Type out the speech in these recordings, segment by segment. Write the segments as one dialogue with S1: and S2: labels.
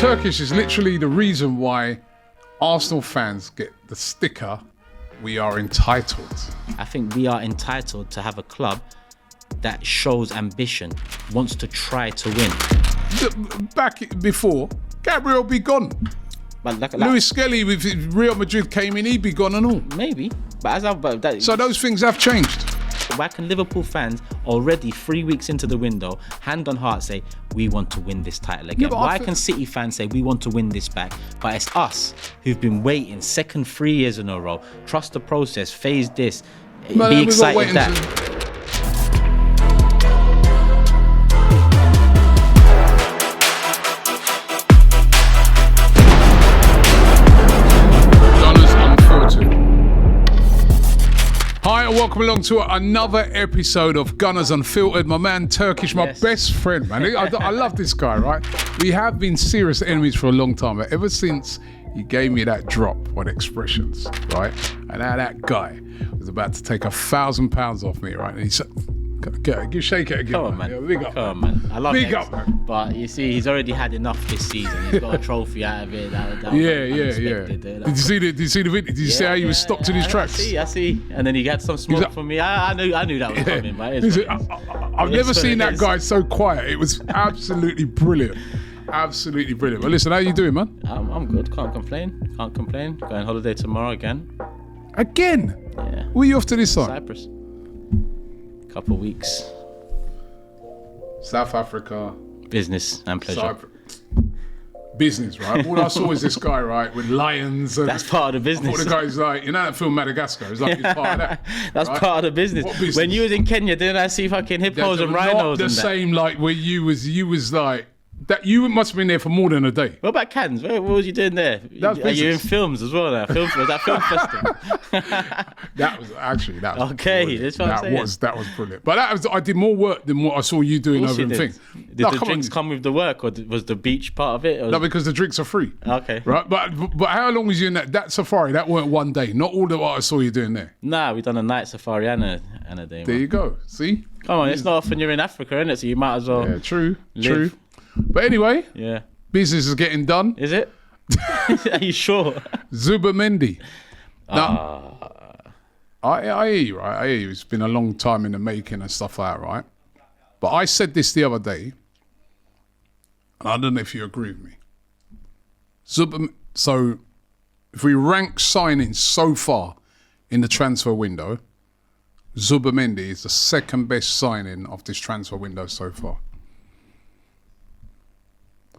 S1: Turkish is literally the reason why Arsenal fans get the sticker, "We are entitled."
S2: I think we are entitled to have a club that shows ambition, wants to try to win.
S1: Back before, Gabriel be gone.
S2: But
S1: Luis Skelly with Real Madrid came in, he'd be gone and all.
S2: Maybe,
S1: So those things have changed.
S2: Why can Liverpool fans already 3 weeks into the window, hand on heart, say we want to win this title again?
S1: Yeah,
S2: why can City fans say we want to win this back? But it's us who've been waiting second 3 years in a row. Trust the process, phase this, be excited that.
S1: Hi and welcome along to another episode of Gunners Unfiltered. My man Turkish, my best friend, man. I love this guy, right? We have been serious enemies for a long time, but ever since he gave me that drop on expressions, right? And now that guy was about to take £1,000 off me, right? And he said, shake it again.
S2: Come on, man.
S1: Yeah, big up.
S2: Come on, man. I love
S1: big
S2: it.
S1: up, man.
S2: But you see, he's already had enough this season. He's got a trophy out of it. That
S1: Yeah. Did you see the video? Did you see how he was stopped in his tracks?
S2: I see. And then he got some smoke from me. I knew that was coming. But
S1: I've never seen that guy so quiet. It was absolutely brilliant. Absolutely brilliant. Well, listen, how you doing, man?
S2: I'm good. Can't complain. Going on holiday tomorrow again.
S1: Again?
S2: Yeah.
S1: Where are you off to this time?
S2: Cyprus. Couple weeks.
S1: South Africa.
S2: Business and pleasure.
S1: Business, right? All I saw is this guy, right, with lions. And
S2: that's part of the business.
S1: I thought the guy's like, you know that film Madagascar? It's like it's part of that.
S2: That's
S1: right?
S2: part of the business.
S1: What business?
S2: When you was in Kenya, didn't I see fucking hippos and rhinos?
S1: Not the same, like where you was like that. You must have been there for more than a day.
S2: What about Cannes? What was you doing there? Are you in films as well now? Was that film festival?
S1: That was
S2: okay.
S1: Brilliant.
S2: That's what I'm saying.
S1: That was brilliant. But I did more work than what I saw you doing over in thing.
S2: Did the drinks come with the work, or was the beach part of it?
S1: No, because the drinks are free.
S2: Okay.
S1: Right, but how long was you in that safari? That weren't one day. Not all of what I saw you doing there.
S2: Nah, we done a night safari and a day.
S1: There you go. See.
S2: Come on, it's not often you're in Africa, innit? So you might as well.
S1: Yeah, true. But anyway, business is getting done.
S2: Is it? Are you sure?
S1: Zubimendi. Now, I hear you, right? I hear you. It's been a long time in the making and stuff like that, right? But I said this the other day, and I don't know if you agree with me. So, if we rank signings so far in the transfer window, Zubimendi is the second best signing of this transfer window so far.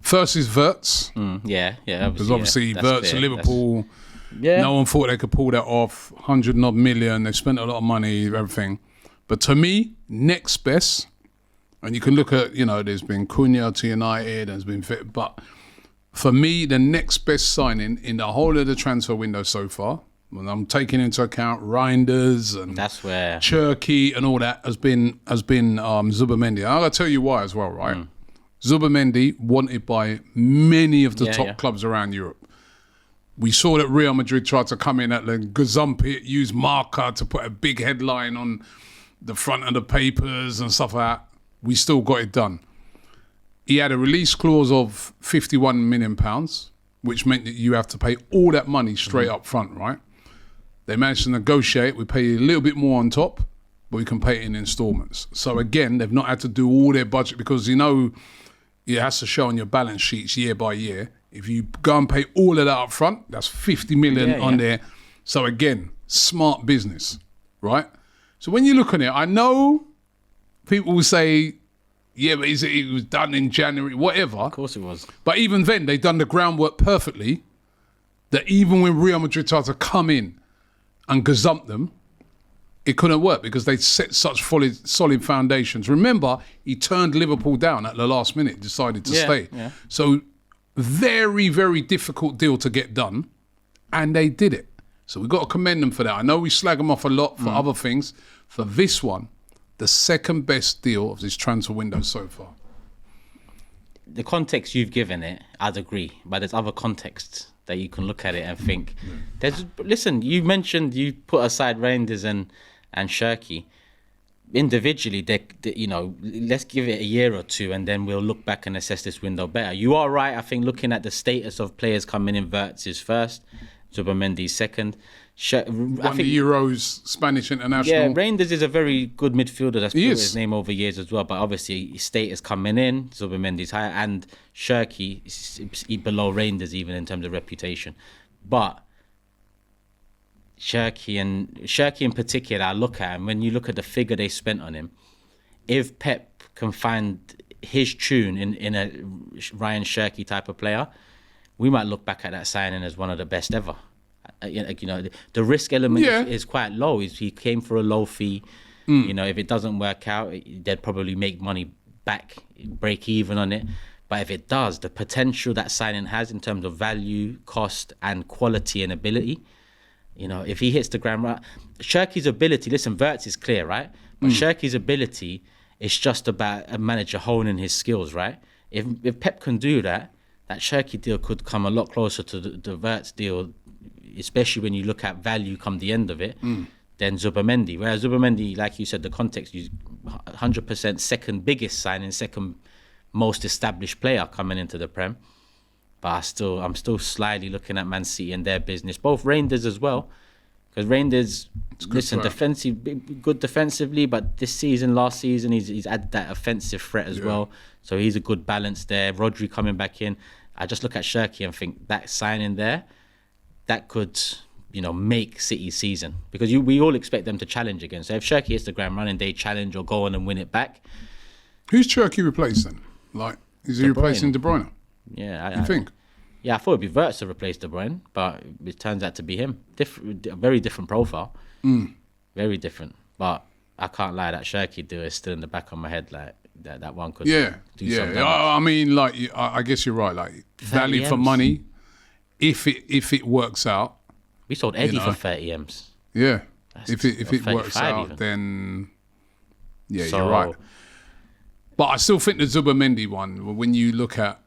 S1: First is Wirtz.
S2: Yeah.
S1: Because obviously Wirtz and Liverpool,
S2: Yeah.
S1: No one thought they could pull that off. 100 odd million. They spent a lot of money, everything. But to me, next best, and you can look at, there's been Cunha to United, there's been fit, but for me, the next best signing in the whole of the transfer window so far, when I'm taking into account Reinders and
S2: that's where
S1: Turkey and all that, has been Zubimendi. And I'll tell you why as well, right? Zubimendi wanted by many of the top clubs around Europe. We saw that Real Madrid tried to come in at the Gazump, use Marca to put a big headline on the front of the papers and stuff like that. We still got it done. He had a release clause of £51 million, which meant that you have to pay all that money straight up front, right? They managed to negotiate. We pay you a little bit more on top, but we can pay it in installments. So again, they've not had to do all their budget because, it has to show on your balance sheets year by year. If you go and pay all of that up front, that's 50 million on there. So again, smart business, right? So when you look at it, I know people will say, yeah, but it was done in January, whatever.
S2: Of course it was.
S1: But even then, they've done the groundwork perfectly that even when Real Madrid tried to come in and gazump them, it couldn't work because they set such solid foundations. Remember, he turned Liverpool down at the last minute, decided to stay.
S2: Yeah.
S1: So very, very difficult deal to get done, and they did it. So we've got to commend them for that. I know we slag them off a lot for other things. For this one, the second best deal of this transfer window so far.
S2: The context you've given it, I'd agree, but there's other contexts that you can look at it and think. Listen, you mentioned you put aside Reinders and Shirky. individually, let's give it a year or two and then we'll look back and assess this window better. You are right. I think looking at the status of players coming in, Wirtz is first, Zubimendi second.
S1: Won the Euros, Spanish international.
S2: Yeah, Reinders is a very good midfielder that's built his name over years as well. But obviously, his status coming in, Zubimendi's higher, and Shirky is below Reinders even in terms of reputation. But Shirky in particular, I look at him, when you look at the figure they spent on him, if Pep can find his tune in a Ryan Shirky type of player, we might look back at that signing as one of the best ever. The risk element is quite low. He came for a low fee. If it doesn't work out, they'd probably make money back, break even on it. But if it does, the potential that signing has in terms of value, cost, and quality and ability, if he hits the ground right, Shirky's ability, listen, Wirtz is clear, right? But Shirky's ability is just about a manager honing his skills, right? If Pep can do that, that Shirky deal could come a lot closer to the Wirtz deal, especially when you look at value come the end of it, than Zubimendi. Whereas Zubimendi, like you said, the context, 100% second biggest signing, second most established player coming into the Prem. But I'm still slightly looking at Man City and their business. Both Reinders as well. Because Reinders, good defensively, but last season, he's added that offensive threat as well. So he's a good balance there. Rodri coming back in. I just look at Shirky and think that signing there, that could, make City's season. Because we all expect them to challenge again. So if Shirky hits the ground running, they challenge or go on and win it back.
S1: Who's Shirky replacing? Is he replacing De Bruyne?
S2: Yeah,
S1: you think?
S2: Yeah, I thought it'd be Wirtz to replace De Bruyne, but it turns out to be him. A very different profile. Very different. But I can't lie, that Shirky deal is still in the back of my head. That one could do something.
S1: I mean, I guess you're right. Value for money, if it works out.
S2: We sold Eddie for 30 M's.
S1: Yeah, if it works out, even. Then you're right. But I still think the Zubimendi one, when you look at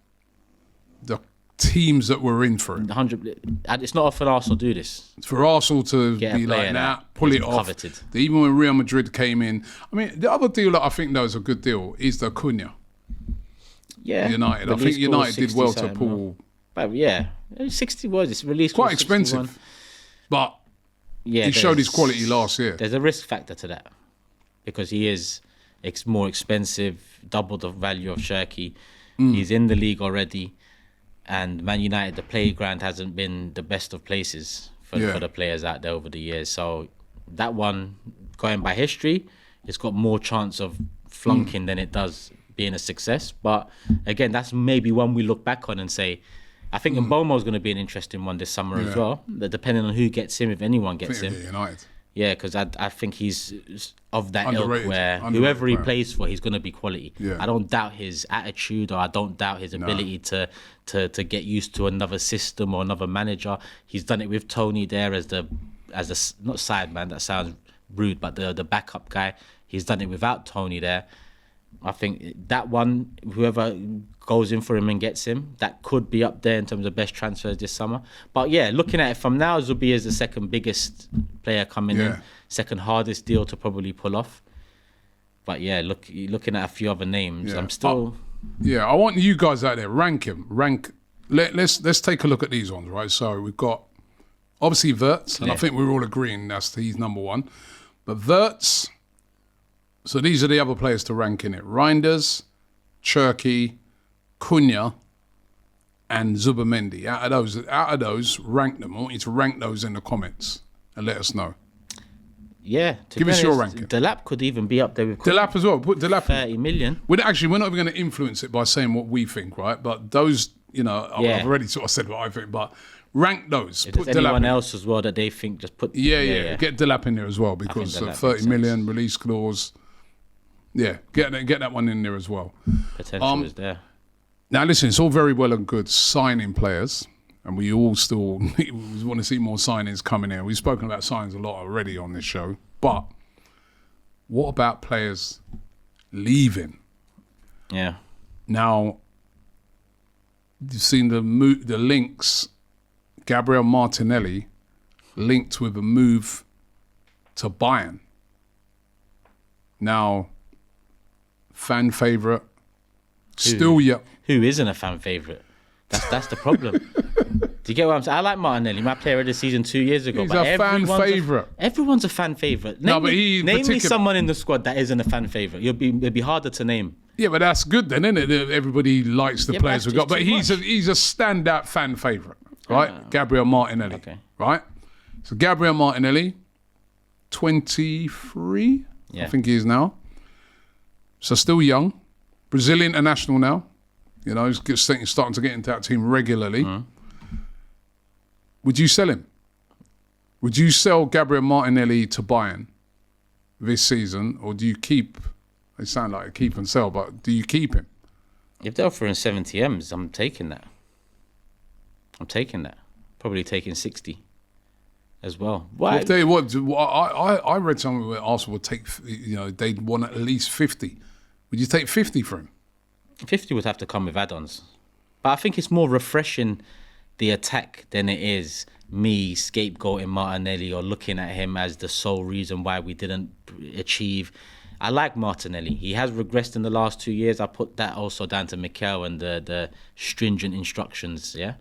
S1: the teams that were in for it.
S2: 100. It's not often Arsenal do this.
S1: For Arsenal to be like, pull it off. Coveted. Even when Real Madrid came in. I mean, the other deal that I think that was a good deal is the Cunha.
S2: Yeah.
S1: United. I think United did well to pull.
S2: But 60 was its release.
S1: Quite expensive. But he showed his quality last year.
S2: There's a risk factor to that. Because he is more expensive, double the value of Shirky. He's in the league already. And Man United, the playground hasn't been the best of places for the players out there over the years. So that one, going by history, it's got more chance of flunking than it does being a success. But again, that's maybe one we look back on and say, I think Mbomo's going to be an interesting one this summer as well. Depending on who gets him, if anyone gets him.
S1: United.
S2: Yeah, because I think he's of that
S1: Underrated.
S2: ilk where whoever he plays for, he's going to be quality.
S1: Yeah.
S2: I don't doubt his attitude, or I don't doubt his ability to get used to another system or another manager. He's done it with Tony there as the not side man. That sounds rude, but the backup guy. He's done it without Tony there. I think that one, whoever goes in for him and gets him, that could be up there in terms of best transfers this summer. But yeah, looking at it from now, Zubi is the second biggest player coming in, second hardest deal to probably pull off. But yeah, looking at a few other names, I'm still...
S1: I want you guys out there, rank him. Let's take a look at these ones, right? So we've got, obviously, Wirtz, and I think we're all agreeing he's number one. But Wirtz... So these are the other players to rank in it. Reinders, Cherky, Cunha, and Zubimendi. Out of those, rank them. I want you to rank those in the comments and let us know.
S2: Yeah.
S1: Give us your ranking.
S2: Delap could even be up there with
S1: Delap as well. Put Delap
S2: 30 million.
S1: We're not even going to influence it by saying what we think, right? But those, I've already sort of said what I think, but rank those.
S2: If
S1: put
S2: there's anyone else as well that they think, just put...
S1: Yeah. Get Delap in there as well, because 30 million release clause... Yeah, get that one in there as well.
S2: Potential is there.
S1: Now, listen, it's all very well and good signing players, and we all still want to see more signings coming in. We've spoken about signings a lot already on this show, but what about players leaving?
S2: Yeah.
S1: Now, you've seen the links. Gabriel Martinelli linked with a move to Bayern. now fan favourite. Still young.
S2: Who isn't a fan favourite? That's the problem. Do you get what I'm saying? I like Martinelli, my player of the season 2 years ago.
S1: He's a fan favourite.
S2: Everyone's a fan favourite. Name me someone in the squad that isn't a fan favourite. It'd be harder to name.
S1: Yeah, but that's good then, isn't it? Everybody likes the players we've got. But he's a standout fan favourite, right? Gabriel Martinelli.
S2: Okay.
S1: Right? So Gabriel Martinelli, 23, I think he is now. So still young. Brazilian international now. You know, he's starting to get into that team regularly. Would you sell him? Would you sell Gabriel Martinelli to Bayern this season, or do you keep? They sound like a keep and sell, but do you keep him?
S2: If they're offering 70 M's, I'm taking that. Probably taking 60 as well. Why?
S1: I read something where Arsenal would take, they'd want at least 50. Would you take 50 for him?
S2: 50 would have to come with add-ons. But I think it's more refreshing the attack than it is me scapegoating Martinelli or looking at him as the sole reason why we didn't achieve. I like Martinelli. He has regressed in the last 2 years. I put that also down to Mikel and the stringent instructions, yeah?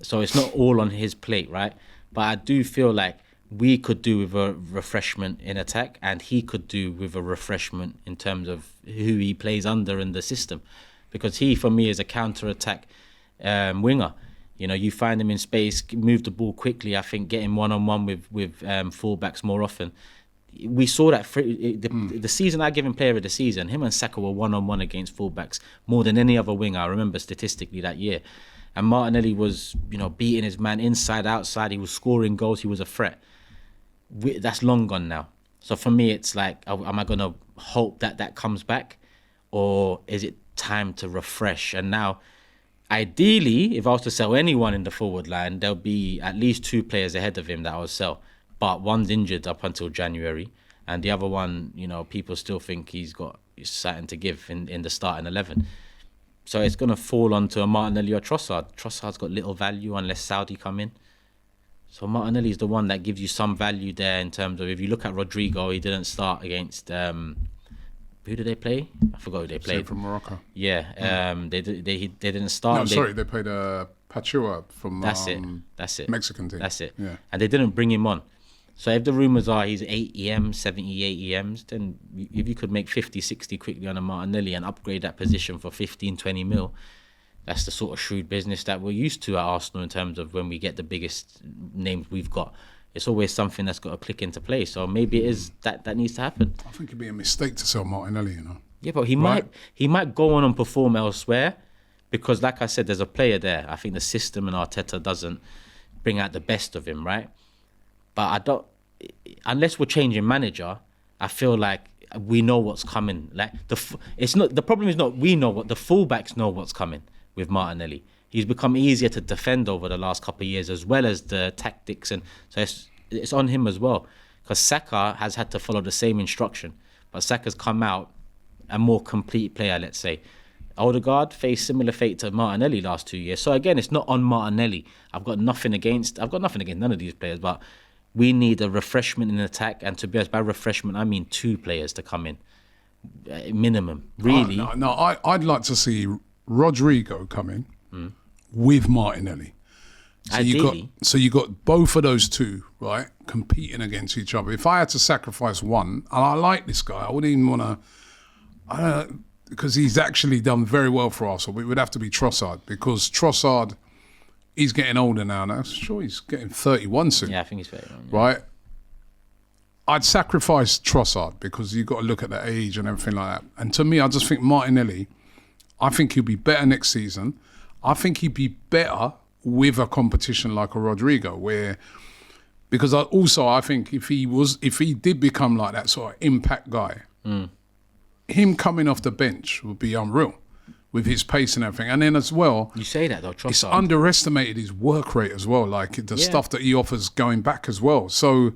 S2: So it's not all on his plate, right? But I do feel like we could do with a refreshment in attack, and he could do with a refreshment in terms of who he plays under in the system. Because he, for me, is a counter-attack winger. You know, you find him in space, move the ball quickly. I think getting one-on-one with fullbacks more often. We saw that the season I give him player of the season, him and Saga were one-on-one against fullbacks more than any other winger. I remember statistically that year. And Martinelli was, beating his man inside, outside. He was scoring goals. He was a threat. That's long gone now. So for me, it's like, am I going to hope that comes back? Or is it time to refresh? And now, ideally, if I was to sell anyone in the forward line, there'll be at least 2 players ahead of him that I would sell. But one's injured up until January. And the other one, people still think he's got something to give in the starting 11. So it's going to fall onto a Martinelli or Trossard. Trossard's got little value unless Saudi come in. So Martinelli is the one that gives you some value there in terms of, if you look at Rodrigo, he didn't start against, who did they play? I forgot who they played.
S1: From Morocco.
S2: Yeah, they didn't start.
S1: No, sorry, they played Pachua from
S2: That's it.
S1: Mexican team.
S2: That's it.
S1: Yeah.
S2: And they didn't bring him on. So if the rumours are he's 8 EMs, 70, 8 EMs, then if you could make 50, 60 quickly on a Martinelli and upgrade that position for 15, 20 mil, that's the sort of shrewd business that we're used to at Arsenal in terms of when we get the biggest names we've got. It's always something that's got to click into place. So maybe it is that needs to happen.
S1: I think it'd be a mistake to sell Martinelli,
S2: Yeah, but he might go on and perform elsewhere because, like I said, there's a player there. I think the system and Arteta doesn't bring out the best of him, right? But I don't, unless we're changing manager, I feel like we know what's coming. Like the problem is not we know what the fullbacks know what's coming with Martinelli. He's become easier to defend over the last couple of years, as well as the tactics, and so it's on him as well. Because Saka has had to follow the same instruction, but Saka's come out a more complete player, let's say. Odegaard faced similar fate to Martinelli last 2 years. So again, it's not on Martinelli. I've got nothing against none of these players, but we need a refreshment in attack, and to be honest, by refreshment I mean 2 players to come in, minimum. Really?
S1: I'd like to see Rodrigo come in with Martinelli. So you got both of those 2, right, competing against each other. If I had to sacrifice one, and I like this guy, I wouldn't even want to, because he's actually done very well for Arsenal. It would have to be Trossard, because Trossard, he's getting older now. I'm sure he's getting 31 soon.
S2: Yeah, I think he's 31.
S1: Yeah. Right? I'd sacrifice Trossard because you've got to look at the age and everything like that. And to me, I just think Martinelli, I think he'll be better next season. I think he'd be better with a competition like a Rodrigo, because I think if he did become like that sort of impact guy, him coming off the bench would be unreal with his pace and everything. And then as well,
S2: you say that though, Trossard,
S1: it's underestimated his work rate as well, like the stuff that he offers going back as well. So,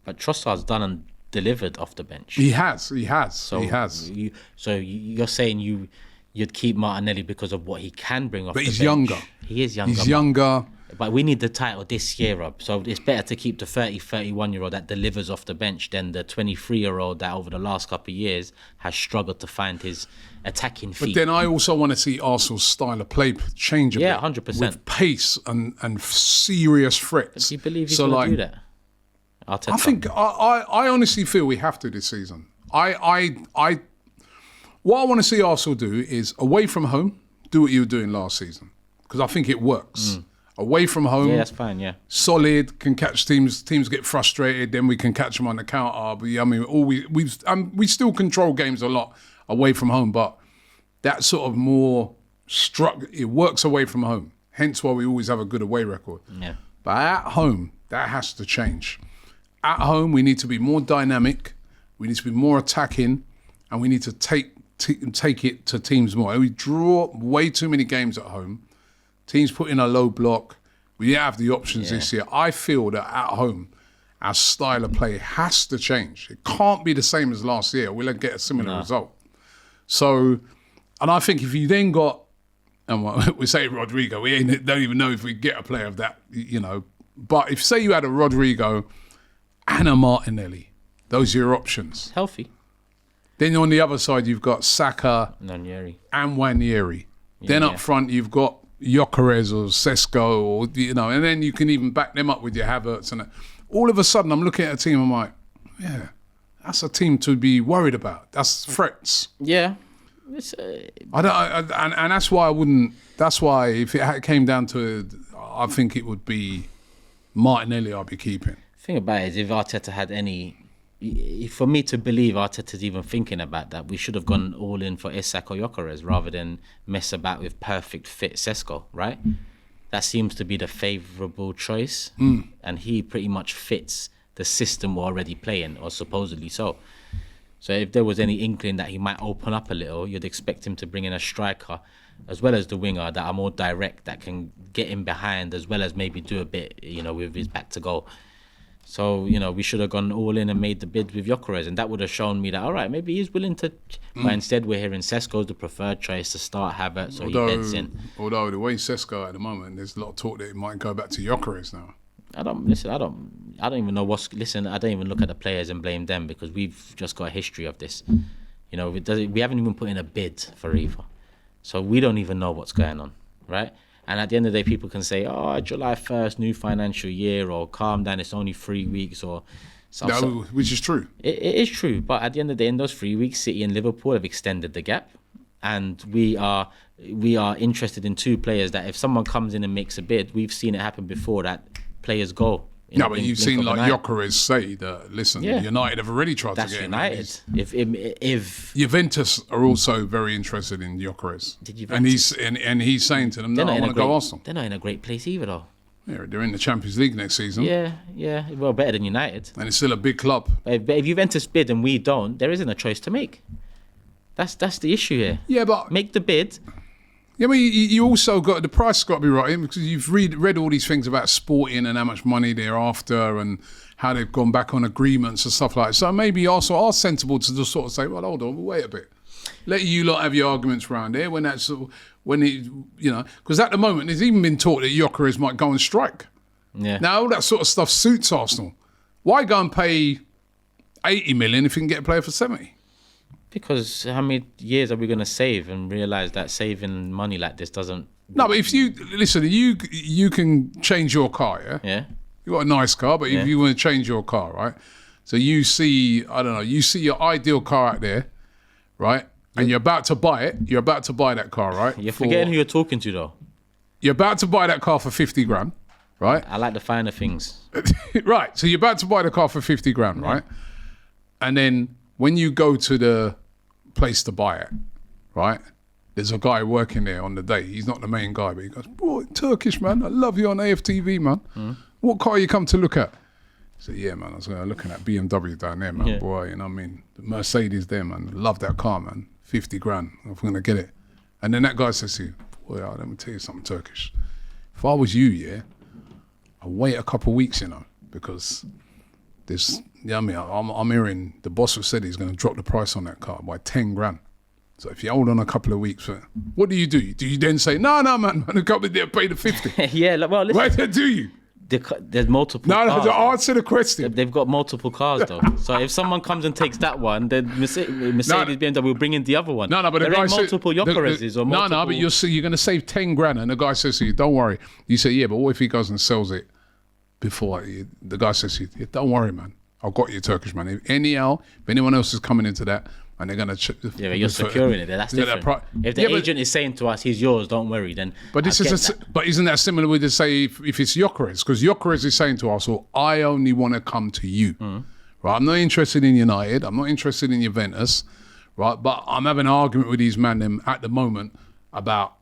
S2: but Trossard's done and delivered off the bench.
S1: He has.
S2: So you're saying you'd keep Martinelli because of what he can bring off the bench.
S1: But he's younger.
S2: He is younger.
S1: He's younger.
S2: But we need the title this year, Rob. So it's better to keep the 30, 31-year-old that delivers off the bench than the 23-year-old that over the last couple of years has struggled to find his attacking feet.
S1: But then I also want to see Arsenal's style of play change a bit.
S2: Yeah, 100%.
S1: With pace and serious threats.
S2: Do you believe he's going to do that?
S1: I think I honestly feel we have to this season. What I want to see Arsenal do is away from home, do what you were doing last season, because I think it works. Away from home,
S2: yeah, that's fine. Yeah,
S1: solid, can catch teams. Teams get frustrated, then we can catch them on the counter. But I mean, we still control games a lot away from home, but that sort of more it works away from home. Hence why we always have a good away record.
S2: Yeah,
S1: but at home, that has to change. At home, we need to be more dynamic, we need to be more attacking, and we need to take it to teams more. We draw way too many games at home. Teams put in a low block. We have the options this year. I feel that at home, our style of play has to change. It can't be the same as last year. We'll get a similar result. So, and I think if you then got, and we say Rodrigo, don't even know if we get a player of that, But if say you had a Rodrigo and a Martinelli, those are your options.
S2: Healthy.
S1: Then on the other side, you've got Saka and Nwaneri. Then up front, you've got Gyökeres or Sesko, or and then you can even back them up with your Havertz. And all of a sudden, I'm looking at a team, I'm like, yeah, that's a team to be worried about. That's threats.
S2: Yeah.
S1: And that's why I wouldn't. That's why if it came down to it, I think it would be Martinelli I'd be keeping.
S2: The thing about it is if Arteta had for me to believe Arteta's even thinking about that, we should have gone all in for Isak or Gyökeres rather than mess about with perfect fit Sesko, right? That seems to be the favourable choice. And he pretty much fits the system we're already playing, or supposedly so. So if there was any inkling that he might open up a little, you'd expect him to bring in a striker as well as the winger that are more direct, that can get in behind as well as maybe do a bit, with his back to goal. So, we should have gone all in and made the bid with Gyökeres, and that would have shown me that, all right, maybe he's willing to... But instead we're hearing Sesko's the preferred choice to start Havertz, so he beds in.
S1: Although the way Sesko at the moment, there's a lot of talk that he might go back to Gyökeres now.
S2: I don't even know I don't even look at the players and blame them, because we've just got a history of this. We haven't even put in a bid for either. So we don't even know what's going on, right? And at the end of the day, people can say, July 1st, new financial year, or calm down, it's only 3 weeks, or something.
S1: No, which is true.
S2: It is true. But at the end of the day, in those 3 weeks, City and Liverpool have extended the gap. And we are interested in two players that if someone comes in and makes a bid, we've seen it happen before, that players go.
S1: But you've seen Gyökeres say that, listen, United have already tried to get
S2: United. If
S1: Juventus are also very interested in Gyökeres. And he's saying to them, no, I want to go Arsenal.
S2: They're not in a great place either, though.
S1: Yeah, they're in the Champions League next season.
S2: Yeah. Well, better than United.
S1: And it's still a big club.
S2: But if Juventus bid and we don't, there isn't a choice to make. That's the issue here.
S1: Yeah, but...
S2: Make the bid.
S1: Yeah, but you also got... The price has got to be right, because you've read all these things about Sporting and how much money they're after and how they've gone back on agreements and stuff like that. So maybe also are sensible to just sort of say, well, hold on, wait a bit. Let you lot have your arguments around there because at the moment there's even been talk that Gyökeres might go and strike.
S2: Yeah.
S1: Now all that sort of stuff suits Arsenal. Why go and pay 80 million if you can get a player for 70?
S2: Because how many years are we going to save and realise that saving money like this doesn't...
S1: No, but if you can change your car, yeah?
S2: Yeah.
S1: You got a nice car, but if you want to change your car, right? So you see your ideal car out there, right? And you're about to buy it. You're about to buy that car, right?
S2: You're forgetting who you're talking to, though.
S1: You're about to buy that car for 50 grand, right?
S2: I like the finer things.
S1: Right. So you're about to buy the car for 50 grand, right? And then when you go to the place to buy it, right? There's a guy working there on the day. He's not the main guy, but he goes, boy, Turkish, man, I love you on AFTV, man. What car you come to look at? I said, yeah, man, I was looking at BMW down there, man. Boy, you know what I mean? The Mercedes there, man. Love that car, man. 50 grand. I'm going to get it. And then that guy says to you, boy, let me tell you something, Turkish. If I was you, I'd wait a couple of weeks, because there's, I'm hearing the boss has said he's going to drop the price on that car by 10 grand. So if you hold on a couple of weeks, what do? Do you then say, no, man, I can't be there, pay the 50?
S2: Yeah, well, listen.
S1: Why do you?
S2: There's multiple cars.
S1: No, answer the question.
S2: They've got multiple cars, though. So if someone comes and takes that one, then Mercedes BMW will bring in the other one.
S1: No, but
S2: there
S1: the guy
S2: ain't multiple Yokereses or multiple...
S1: No, but you're going to save 10 grand, and the guy says to you, don't worry. You say, yeah, but what if he goes and sells it before? The guy says to you, yeah, don't worry, man. I've got you, Turkish man. If anyone else is coming into that, and they're going to...
S2: Yeah, but you're securing it. That's different. If the agent is saying to us, he's yours, don't worry, then...
S1: But but isn't that similar with, say, if it's Gyökeres? Because Gyökeres is saying to us, well, I only want to come to you. Right? I'm not interested in United. I'm not interested in Juventus. Right? But I'm having an argument with these men at the moment about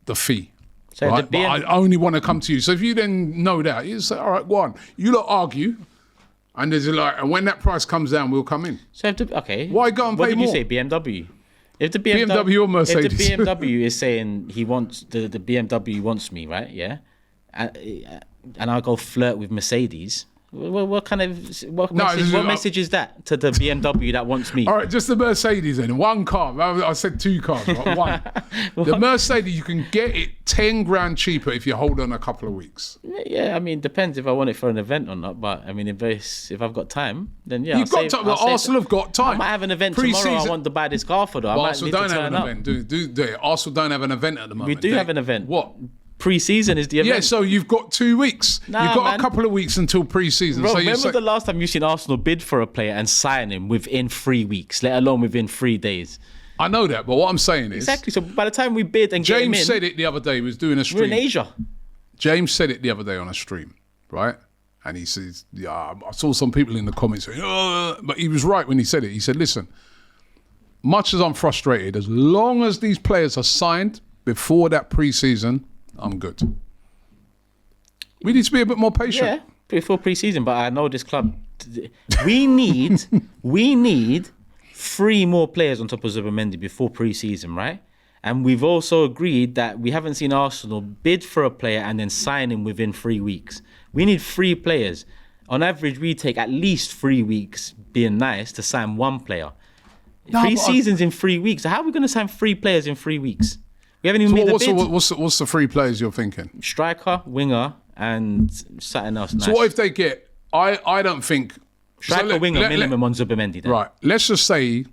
S1: the fee. So right? But I only want to come to you. So if you then know that, you say, all right, go on. You lot argue. And there's and when that price comes down, we'll come in.
S2: So
S1: why go and pay more?
S2: What did you say, BMW? If the
S1: BMW or Mercedes?
S2: If the BMW is saying he wants the BMW wants me, right? Yeah, and I go flirt with Mercedes. What message is that to the BMW that wants me?
S1: All right, just the Mercedes then. One car. I said two cars, right? One. The Mercedes, you can get it 10 grand cheaper if you hold on a couple of weeks.
S2: Yeah, I mean, depends if I want it for an event or not. But I mean, if I've got time, then yeah.
S1: You've got time. Arsenal have got time.
S2: I might have an event tomorrow. I want to buy this car for though.
S1: Arsenal don't have an event. Do it. Arsenal don't have an event at the moment.
S2: We do have an event.
S1: What?
S2: Pre-season is the event.
S1: Yeah, so you've got 2 weeks. You've got a couple of weeks until pre-season.
S2: Bro,
S1: so
S2: remember the last time you've seen Arsenal bid for a player and sign him within 3 weeks, let alone within 3 days?
S1: I know that, but what I'm saying is...
S2: Exactly, so by the time we bid and get him in...
S1: James said it the other day, he was doing a stream.
S2: We're in Asia.
S1: James said it the other day on a stream, right? And he says, yeah, I saw some people in the comments saying, but he was right when he said it. He said, listen, much as I'm frustrated, as long as these players are signed before that pre-season, I'm good. We need to be a bit more patient.
S2: Yeah, before pre-season, but I know this club. We need 3 more players on top of Zubimendi before pre-season, right? And we've also agreed that we haven't seen Arsenal bid for a player and then sign him within 3 weeks. We need 3 players. On average, we take at least 3 weeks, being nice, to sign 1 player. 3 seasons in 3 weeks. So how are we going to sign 3 players in 3 weeks? We haven't even made the bid.
S1: What's the 3 players you're thinking?
S2: Striker, winger, and something else nice.
S1: So what if they get... I don't think...
S2: Striker, winger, minimum on Zubimendi then.
S1: Right. Let's just say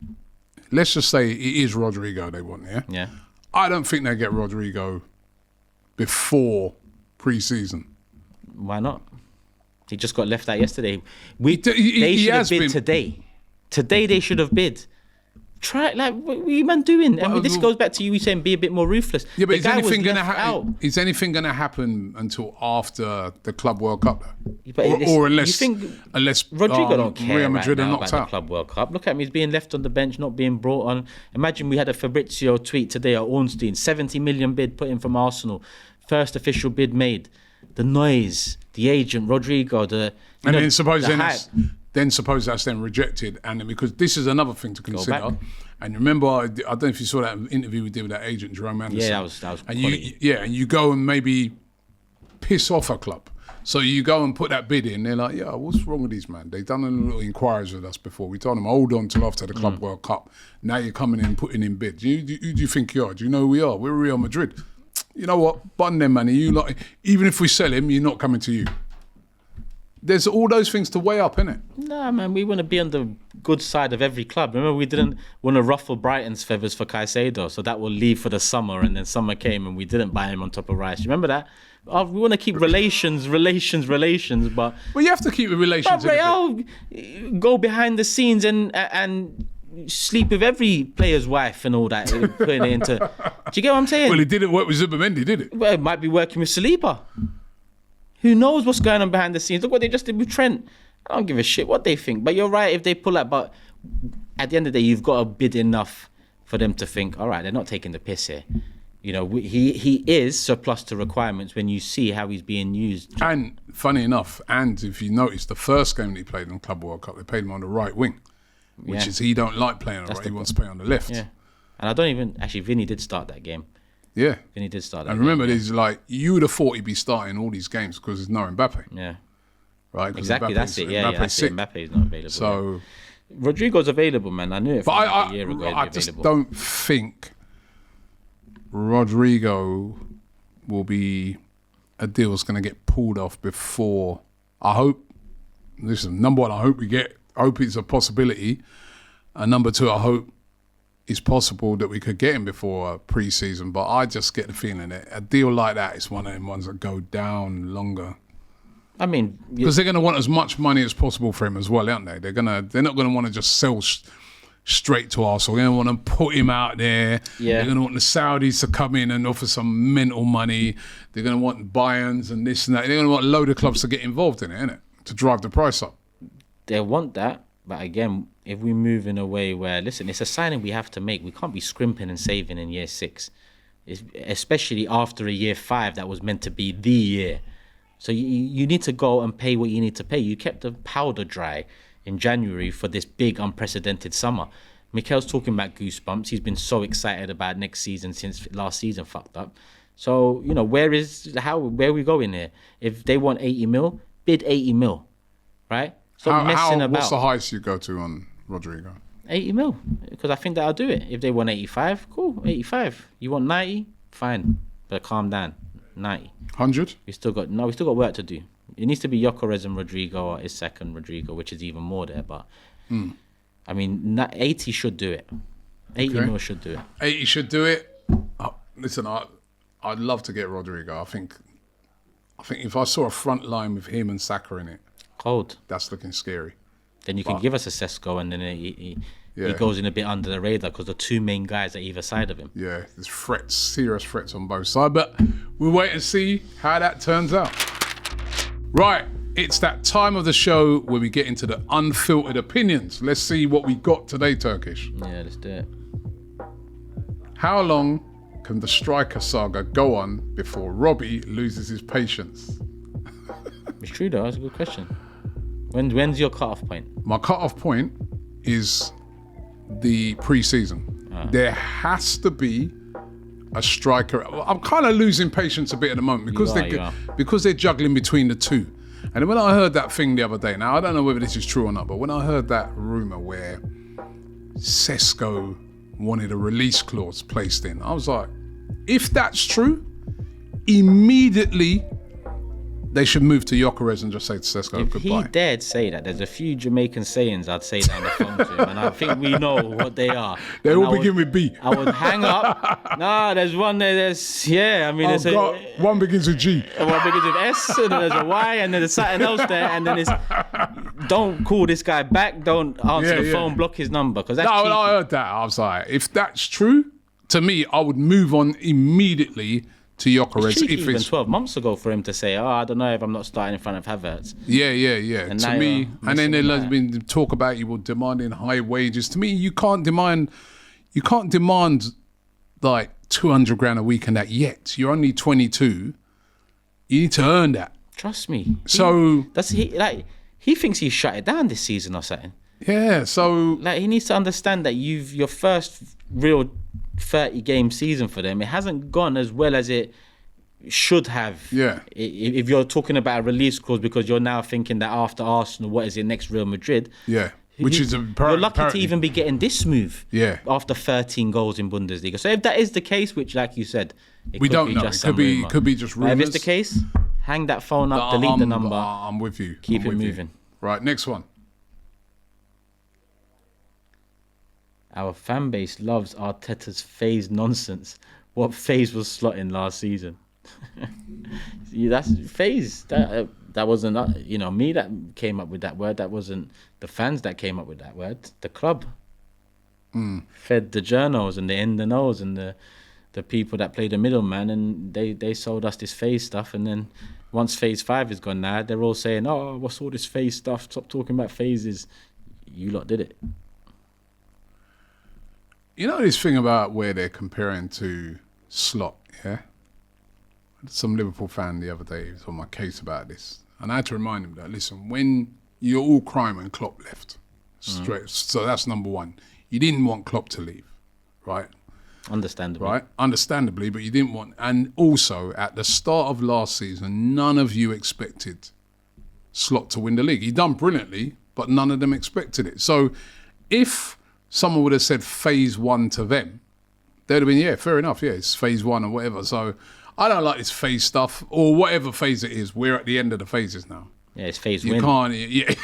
S1: it is Rodrigo they want, yeah?
S2: Yeah.
S1: I don't think they get Rodrigo before pre-season.
S2: Why not? He just got left out yesterday. They should have bid today. Today they should have bid. Try what are you man doing? I mean, this goes back to you saying be a bit more ruthless.
S1: Yeah, but is anything going to happen? Is anything going to happen until after the Club World Cup, or unless
S2: Rodrigo don't care
S1: Real Madrid
S2: right now
S1: are knocked
S2: about
S1: out?
S2: The Club World Cup. Look at him; he's being left on the bench, not being brought on. Imagine we had a Fabrizio tweet today at Ornstein, 70 million bid put in from Arsenal, first official bid made. The noise, the agent, Rodrigo,
S1: then suppose that's then rejected, and then because this is another thing to consider. And remember, I don't know if you saw that interview we did with that agent Jerome Anderson.
S2: Yeah, that was.
S1: And you go and maybe piss off a club. So you go and put that bid in. They're like, yeah, what's wrong with these man? They've done a little inquiries with us before. We told them hold on till after the Club World Cup. Now you're coming in and putting in bids. Who do you think you are? Do you know who we are? We're Real Madrid. You know what? Bun them, man. Even if we sell him, you're not coming to you. There's all those things to weigh up, innit?
S2: Nah, man, we want to be on the good side of every club. Remember, we didn't want to ruffle Brighton's feathers for Caicedo, so that will leave for the summer, and then summer came and we didn't buy him on top of Rice. Remember that? We want to keep relations, but...
S1: Well, you have to keep the relations.
S2: But I'll go behind the scenes and sleep with every player's wife and all that, putting it into... Do you get what I'm saying?
S1: Well, it didn't work with Zubimendi, did it?
S2: Well, it might be working with Saliba. Who knows what's going on behind the scenes? Look what they just did with Trent. I don't give a shit what they think. But you're right if they pull out. But at the end of the day, you've got to bid enough for them to think, all right, they're not taking the piss here. You know, he is surplus to requirements when you see how he's being used.
S1: And funny enough, and if you notice, the first game that he played in the Club World Cup, they played him on the right wing, which is he don't like playing on the right. He wants to play on the left.
S2: Yeah. And I don't even... Actually, Vinny did start that game.
S1: Yeah.
S2: Vinny did start that
S1: game. And remember, there's like, you would have thought he'd be starting all these games because there's no Mbappe.
S2: Yeah.
S1: Right?
S2: Exactly, that's it. Yeah, that's it. Mbappe's not available.
S1: So,
S2: Rodrigo's available, man. I knew it from a year ago.
S1: I just don't think Rodrigo will be a deal that's going to get pulled off before. I hope. Listen, number one, I hope it's a possibility, and number two, I hope it's possible that we could get him before pre-season. But I just get the feeling that a deal like that is one of them ones that go down longer.
S2: I mean,
S1: because they're going to want as much money as possible for him as well, aren't they? They're not going to want to just sell straight to Arsenal. They're going to want to put him out there.
S2: Yeah.
S1: They're going to want the Saudis to come in and offer some mental money. They're going to want Bayerns and this and that. They're going to want a load of clubs to get involved in it, innit? To drive the price up.
S2: They want that, but again, if we move in a way where, listen, it's a signing we have to make. We can't be scrimping and saving in year 6, especially after a year 5 that was meant to be the year. So you need to go and pay what you need to pay. You kept the powder dry in January for this big unprecedented summer. Mikel's talking about goosebumps. He's been so excited about next season since last season fucked up. So, you know, where are we going here? If they want 80 mil, bid 80 mil, right? Stop messing about.
S1: What's the highest you go to on Rodrigo?
S2: 80 mil, because I think that'll do it. If they want 85, cool, 85. You want 90, fine, but calm down. 90.
S1: 100?
S2: We still got work to do. It needs to be Gyökeres and Rodrigo, or his second Rodrigo, which is even more there. But I mean, 80 should do it. 80 mil should do it.
S1: 80 should do it. Listen, I'd love to get Rodrigo. I think if I saw a front line with him and Saka in it,
S2: cold.
S1: That's looking scary.
S2: Then you can give us a Sesko, and then he goes in a bit under the radar because the two main guys are either side of him.
S1: Yeah, there's serious threats on both sides. But we'll wait and see how that turns out. Right, it's that time of the show where we get into the unfiltered opinions. Let's see what we got today, Turkish.
S2: Yeah, let's do it.
S1: How long can the striker saga go on before Robbie loses his patience?
S2: It's true though, that's a good question. When's your cut-off point?
S1: My cut-off point is the pre-season. There has to be a striker. I'm kind of losing patience a bit at the moment because they're juggling between the two. And when I heard that thing the other day, now I don't know whether this is true or not, but when I heard that rumour where Sesko wanted a release clause placed in, I was like, if that's true, immediately they should move to Gyökeres and just say to Sesko goodbye.
S2: If he dared say that, there's a few Jamaican sayings I'd say that on the phone to him, and I think we know what they are.
S1: They all begin with B.
S2: I would hang up. Nah, there's one there.
S1: One begins with G.
S2: One begins with S, and then there's a Y, and then there's something else there, and then it's don't call this guy back, don't answer the phone, block his number, because that's cheeky.
S1: I heard that. I was like, if that's true, to me, I would move on immediately to Gyökeres.
S2: It's even 12 months ago for him to say, I don't know if I'm not starting in front of Havertz.
S1: Yeah. And to me, and then there's been talk about you were demanding high wages. To me, you can't demand like 200 grand a week and that yet. You're only 22. You need to earn that.
S2: Trust me.
S1: So
S2: he thinks he's shut it down this season or something.
S1: Yeah, so
S2: he needs to understand that your first real 30-game season for them, it hasn't gone as well as it should have.
S1: Yeah.
S2: If you're talking about a release clause because you're now thinking that after Arsenal, what is it, next Real Madrid?
S1: Yeah. Which is
S2: you're lucky to even be getting this move.
S1: Yeah.
S2: After 13 goals in Bundesliga. So if that is the case, which like you said,
S1: we don't know. It could be just rumours.
S2: If it's the case, hang that phone up, delete the number.
S1: I'm with you.
S2: Keep it moving.
S1: Right, next one.
S2: Our fan base loves Arteta's phase nonsense. What phase was slotting last season? That's phase. That wasn't me that came up with that word. That wasn't the fans that came up with that word. The club fed the journals and the in the knows and the people that play the middleman, and they sold us this phase stuff. And then once phase 5 is gone now, they're all saying, "Oh, what's all this phase stuff? Stop talking about phases." You lot did it.
S1: You know this thing about where they're comparing to Slot, yeah? Some Liverpool fan the other day was on my case about this. And I had to remind him that, listen, when you're all crying when Klopp left, straight, so that's number one. You didn't want Klopp to leave, right?
S2: Understandably.
S1: Right? Understandably, but you didn't want... And also, at the start of last season, none of you expected Slot to win the league. He done brilliantly, but none of them expected it. So... if someone would have said phase 1 to them, they'd have been, yeah, fair enough. Yeah, it's phase 1 or whatever. So I don't like this phase stuff or whatever phase it is. We're at the end of the phases now.
S2: Yeah, it's phase
S1: You
S2: win.
S1: can't, yeah.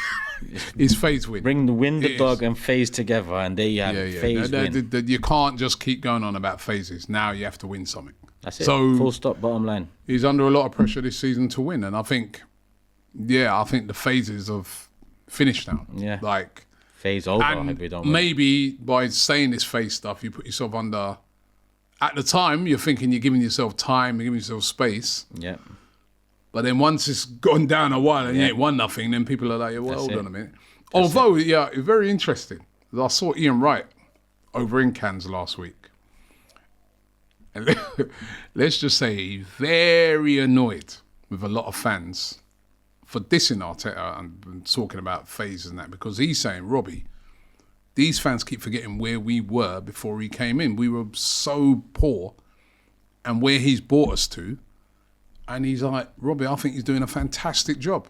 S1: It's phase win.
S2: Bring the win, the
S1: It
S2: dog,
S1: is.
S2: and phase together, and there you have phase win.
S1: You can't just keep going on about phases. Now you have to win something.
S2: That's it.
S1: So
S2: Full stop, bottom line.
S1: he's under a lot of pressure this season to win. And I think the phases have finished now.
S2: Yeah.
S1: Like,
S2: Phase over.
S1: and
S2: If we don't win.
S1: maybe by saying this phase stuff, you put yourself under, at the time, you're thinking you're giving yourself time, you're giving yourself space.
S2: Yeah.
S1: But then once it's gone down a while and you
S2: Yeah.
S1: ain't won nothing, then people are like, yeah, well,
S2: That's
S1: hold
S2: it.
S1: on a minute. Although, yeah, it's very interesting. I saw Ian Wright over in Cannes last week. And let's just say he's very annoyed with a lot of fans for dissing Arteta and talking about phases and that, because he's saying, Robbie, these fans keep forgetting where we were before he came in. We were so poor and where he's brought us to. And he's like, Robbie, I think he's doing a fantastic job.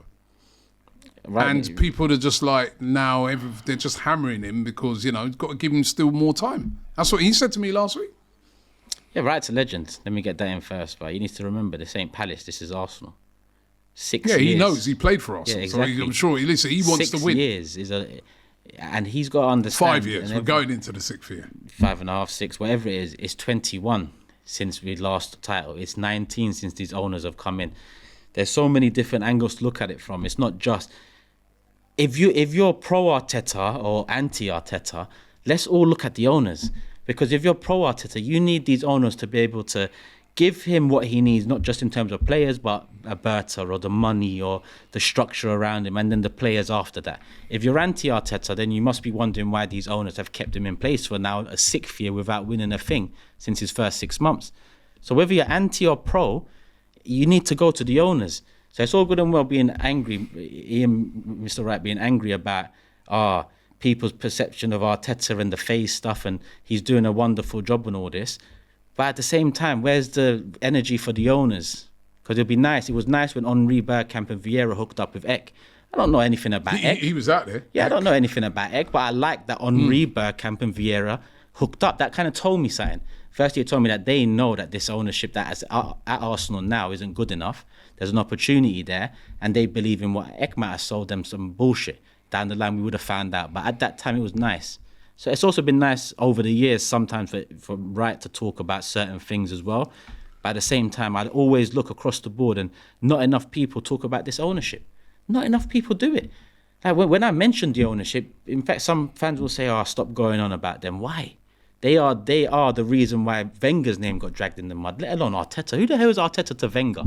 S2: Right.
S1: And people are just like, now they're just hammering him because, you know, he's got to give him still more time. That's what he said to me last week.
S2: Yeah, Wright's a legend. Let me get that in first. But you need to remember, this ain't Palace, this is Arsenal. 6 years.
S1: Yeah, he knows. He played for us.
S2: Yeah, exactly.
S1: So I'm sure he wants
S2: 6
S1: to win.
S2: years is and he's got to understand.
S1: 5 years. We're going into the 6th year.
S2: 5.5, 6, whatever it is. It's 21 since we lost the title. It's 19 since these owners have come in. There's so many different angles to look at it from. It's not just if you're pro Arteta or anti Arteta. Let's all look at the owners, because if you're pro Arteta, you need these owners to be able to give him what he needs, not just in terms of players, but Alberta or the money or the structure around him, and then the players after that. If you're anti-Arteta, then you must be wondering why these owners have kept him in place for now a 6th year without winning a thing since his first 6 months. So whether you're anti or pro, you need to go to the owners. So it's all good and well being angry, Mr. Wright being angry about people's perception of Arteta and the phase stuff, and he's doing a wonderful job and all this. But at the same time, where's the energy for the owners? Because it'd be nice. It was nice when Henri, Bergkamp and Vieira hooked up with Ek. I don't know anything about Ek.
S1: He was out there.
S2: Yeah, I don't know anything about Ek, but I like that Henri, Bergkamp and Vieira hooked up. That kind of told me something. Firstly, it told me that they know that this ownership that is at Arsenal now isn't good enough. There's an opportunity there, and they believe in what Ek might have sold them some bullshit. Down the line, we would have found out. But at that time, it was nice. So it's also been nice over the years sometimes for Wright to talk about certain things as well. But at the same time, I'd always look across the board and not enough people talk about this ownership. Not enough people do it. Like when I mentioned the ownership, in fact, some fans will say, stop going on about them. Why? They are the reason why Wenger's name got dragged in the mud, let alone Arteta. Who the hell is Arteta to Wenger?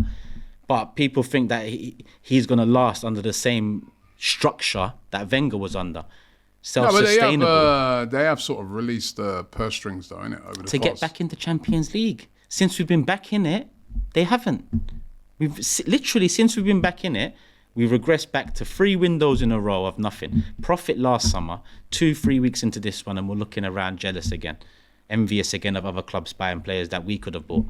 S2: But people think that he's going to last under the same structure that Wenger was under. Self-sustainable.
S1: No, but they have sort of released the purse strings, though, innit, over the
S2: to get back into Champions League. Since we've been back in it, they haven't. Since we've been back in it, we regressed back to 3 windows in a row of nothing. Profit last summer, 2-3 weeks into this one, and we're looking around jealous again, envious again of other clubs buying players that we could have bought.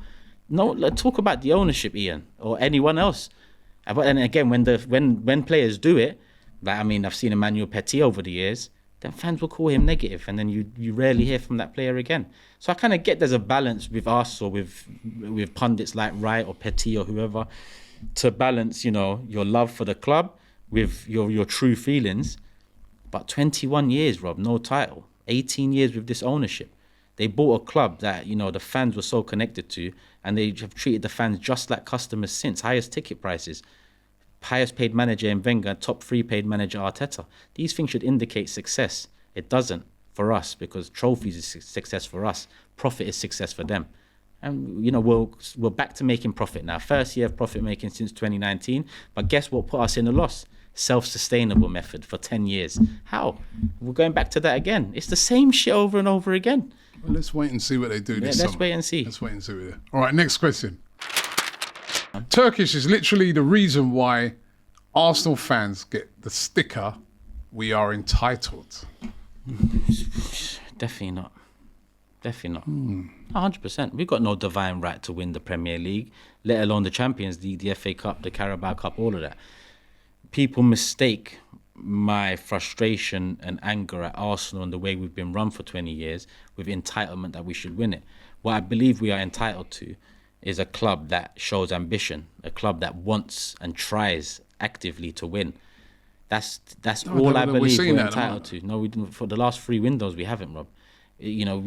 S2: No, let's talk about the ownership, Ian, or anyone else. And again, when players do it, like, I mean, I've seen Emmanuel Petit over the years, then fans will call him negative, and then you rarely hear from that player again. So I kind of get there's a balance with us or with pundits like Wright or Petit or whoever to balance, your love for the club with your true feelings. But 21 years, Rob, no title. 18 years with this ownership. They bought a club that, the fans were so connected to, and they have treated the fans just like customers since. Highest ticket prices. Highest paid manager in Wenger, top 3 paid manager Arteta. These things should indicate success. It doesn't for us, because trophies is success for us. Profit is success for them. And, we're back to making profit now. First year of profit making since 2019. But guess what put us in a loss? Self-sustainable method for 10 years. How? We're going back to that again. It's the same shit over and over again.
S1: Well, let's wait and see what they do this summer.
S2: Let's wait and see.
S1: Let's wait and see what they do. All right, next question. Turkish is literally the reason why Arsenal fans get the sticker, "We are entitled."
S2: Definitely not. 100%. We've got no divine right to win the Premier League, let alone the Champions League, the FA Cup, the Carabao Cup, all of that. People mistake my frustration and anger at Arsenal and the way we've been run for 20 years with entitlement that we should win it. What I believe we are entitled to is a club that shows ambition, a club that wants and tries actively to win. That's all I believe we're entitled to. No, we didn't. For the last 3 windows, we haven't, Rob. You know,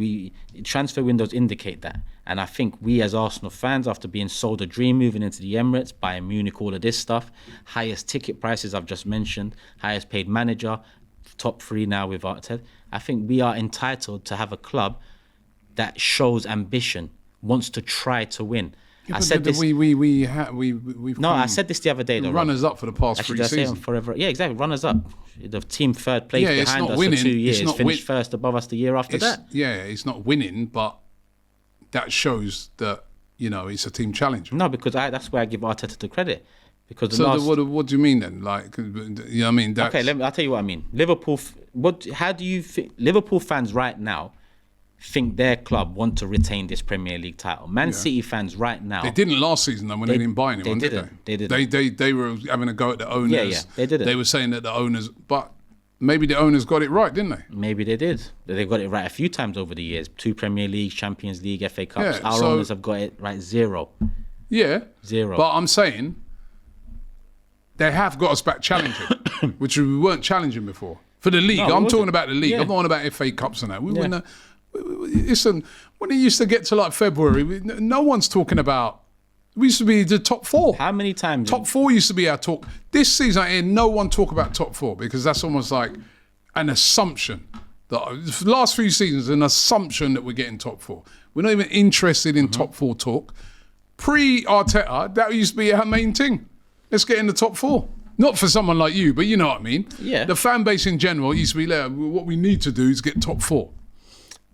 S2: transfer windows indicate that. And I think we as Arsenal fans, after being sold a dream moving into the Emirates, Bayern Munich, all of this stuff, highest ticket prices I've just mentioned, highest paid manager, top 3 now with Arteta, I think we are entitled to have a club that shows ambition, wants to try to win.
S1: Yeah,
S2: I said this.
S1: I
S2: said this the other day. Though,
S1: runners up for the past 3 seasons.
S2: Forever. Yeah, exactly. Runners up. The team third place behind us
S1: winning.
S2: for 2 years, finished first above us the year after that.
S1: Yeah, it's not winning, but that shows that it's a team challenge.
S2: No, because that's where I give Arteta the credit. Because
S1: what do you mean then? Like, I mean, that's...
S2: Okay, I'll tell you what I mean. Liverpool. How do you think Liverpool fans right now think their club want to retain this Premier League title? Man City fans right now...
S1: They didn't last season though when they didn't buy anyone, did they?
S2: They didn't.
S1: They were having a go at the owners.
S2: Yeah, they didn't.
S1: They were saying that the owners... But maybe the owners got it right, didn't they?
S2: Maybe they did. They got it right a few times over the years. 2 Premier Leagues, Champions League, FA Cups.
S1: Yeah,
S2: Our owners have got it right 0.
S1: Yeah.
S2: 0.
S1: But I'm saying they have got us back challenging, which we weren't challenging before. For the league. I'm talking about the league. Yeah. I'm not on about FA Cups and that. Listen, when it used to get to like February, no one's talking about... We used to be the top 4.
S2: How many times?
S1: Top 4 used to be our talk. This season, I hear no one talk about top 4 because that's almost like an assumption. The last few seasons, an assumption that we're getting top 4. We're not even interested in top 4 talk. Pre-Arteta, that used to be our main thing. Let's get in the top 4. Not for someone like you, but you know what I mean.
S2: Yeah.
S1: The fan base in general used to be there. What we need to do is get top 4.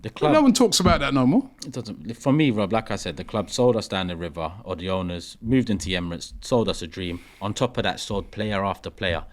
S2: The club,
S1: no one talks about that no more.
S2: It doesn't. For me, Rob, like I said, the club sold us down the river, or the owners moved into the Emirates, sold us a dream. On top of that, sold player after player.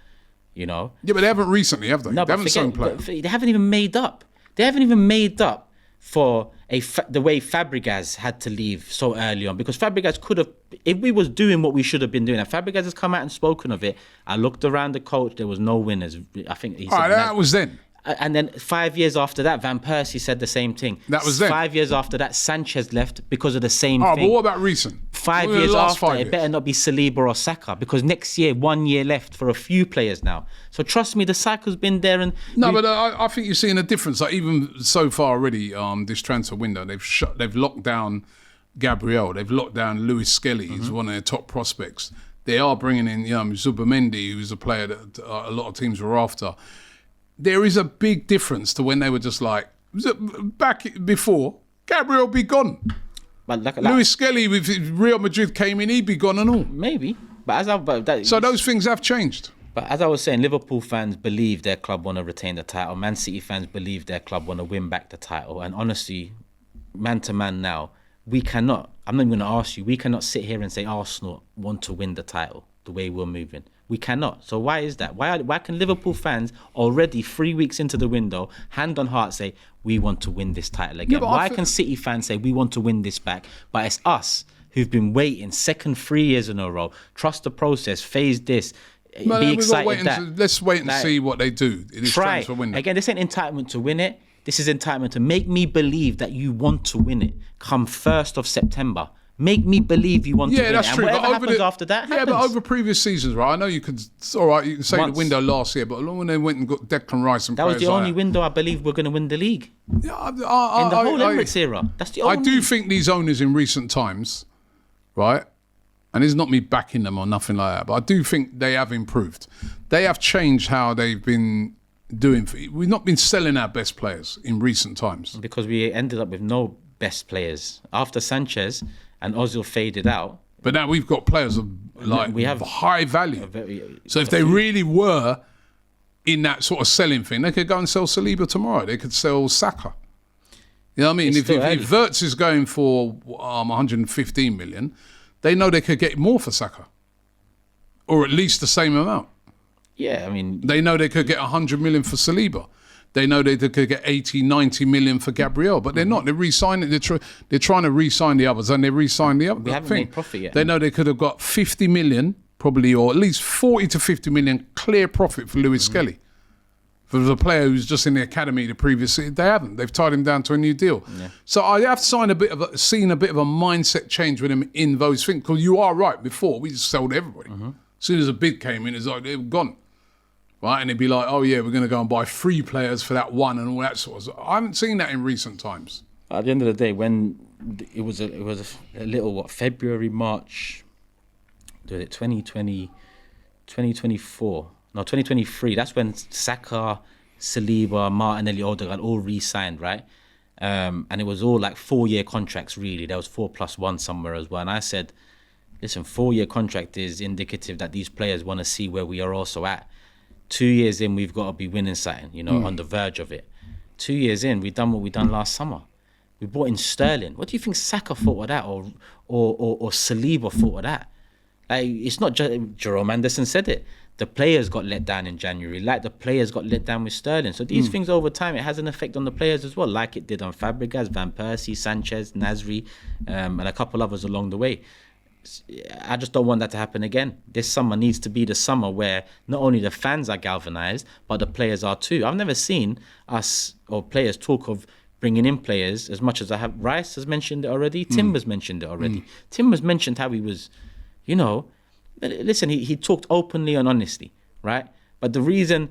S1: Yeah, but they haven't recently, have they?
S2: No,
S1: they haven't sold players.
S2: They haven't even made up. They haven't even made up for the way Fabregas had to leave so early on, because Fabregas could have, if we was doing what we should have been doing, and Fabregas has come out and spoken of it. I looked around the coach, there was no winners. I think he said
S1: that was then.
S2: And then 5 years after that, Van Persie said the same thing.
S1: That was then.
S2: 5 years after that, Sanchez left because of the same thing.
S1: But what about recent?
S2: 5 years after, it better not be Saliba or Saka, because next year, 1 year left for a few players now. So trust me, the cycle's been there.
S1: But I think you're seeing a difference. Like even so far already, this transfer window, they've locked down Gabriel. They've locked down Lewis Skelly, who's one of their top prospects. They are bringing in Zubamendi, who's a player that a lot of teams were after. There is a big difference to when they were just like, back before, Gabriel be gone.
S2: But
S1: Lewis Skelly, with Real Madrid came in, he'd be gone and all.
S2: Maybe.
S1: So those things have changed.
S2: But as I was saying, Liverpool fans believe their club want to retain the title. Man City fans believe their club want to win back the title. And honestly, man to man now, we cannot, I'm not even going to ask you, we cannot sit here and say Arsenal want to win the title the way we're moving. We cannot. So why is that? Why can Liverpool fans already 3 weeks into the window, hand on heart, say, we want to win this title again? Yeah, why can City fans say, we want to win this back? But it's us who've been waiting 3 years in a row, trust the process, phase this, be excited
S1: let's wait and see what they do in this transfer window.
S2: Again, this ain't entitlement to win it. This is entitlement to make me believe that you want to win it come 1st of September. Make me believe you want to win.
S1: That's true.
S2: And whatever happens after that happens.
S1: Yeah, but over previous seasons, right? I know you could. All right, you can say the window last year, but when they went and got Declan Rice and
S2: that was the only window I believe we're going to win the league.
S1: Yeah,
S2: in the whole Emirates era. That's the only.
S1: I do think these owners in recent times, right? And it's not me backing them or nothing like that, but I do think they have improved. They have changed how they've been doing. We've not been selling our best players in recent times
S2: because we ended up with no best players after Sanchez. And Ozil faded out.
S1: But now we've got players of high value. So if they really were in that sort of selling thing, they could go and sell Saliba tomorrow. They could sell Saka. You know what I mean? If Wirtz is going for 115 million, they know they could get more for Saka. Or at least the same amount.
S2: Yeah, I mean...
S1: They know they could get 100 million for Saliba. They know they could get 80, 90 million for Gabriel, but they're not. They're re-signing. They're trying to re-sign the others, and they re-sign the other.
S2: We haven't made profit yet.
S1: They know they could have got 50 million probably, or at least 40 to 50 million clear profit for Lewis Skelly. For the player who's just in the academy the previous season, they haven't. They've tied him down to a new deal. Yeah. So I have seen a bit of a mindset change with him in those things. Because you are right. Before we just sold everybody. As soon as a bid came in, it's like they were gone, right? And it'd be like, oh yeah, we're going to go and buy 3 players for that one and all that sort of stuff. I haven't seen that in recent times.
S2: At the end of the day, when it was a little February, March, 2020, 2024. No, 2023, that's when Saga, Saliba, Martinelli, Odegaard all re-signed, right? And it was all like 4-year contracts, really. There was 4+1 somewhere as well. And I said, listen, 4-year contract is indicative that these players want to see where we are also at. 2 years in, we've got to be winning something, on the verge of it. 2 years in, we've done what we done last summer. We brought in Sterling. What do you think Saka thought of that, or Saliba thought of that? Like, it's not just Jerome Anderson said it. The players got let down in January, like the players got let down with Sterling. So these things over time, it has an effect on the players as well, like it did on Fabregas, Van Persie, Sanchez, Nasri, and a couple others along the way. I just don't want that to happen again. This summer needs to be the summer where not only the fans are galvanised, but the players are too. I've never seen us or players talk of bringing in players as much as I have. Rice has mentioned it already. Timber's mentioned it already. Timber's mentioned how he was, listen, he talked openly and honestly, right? But the reason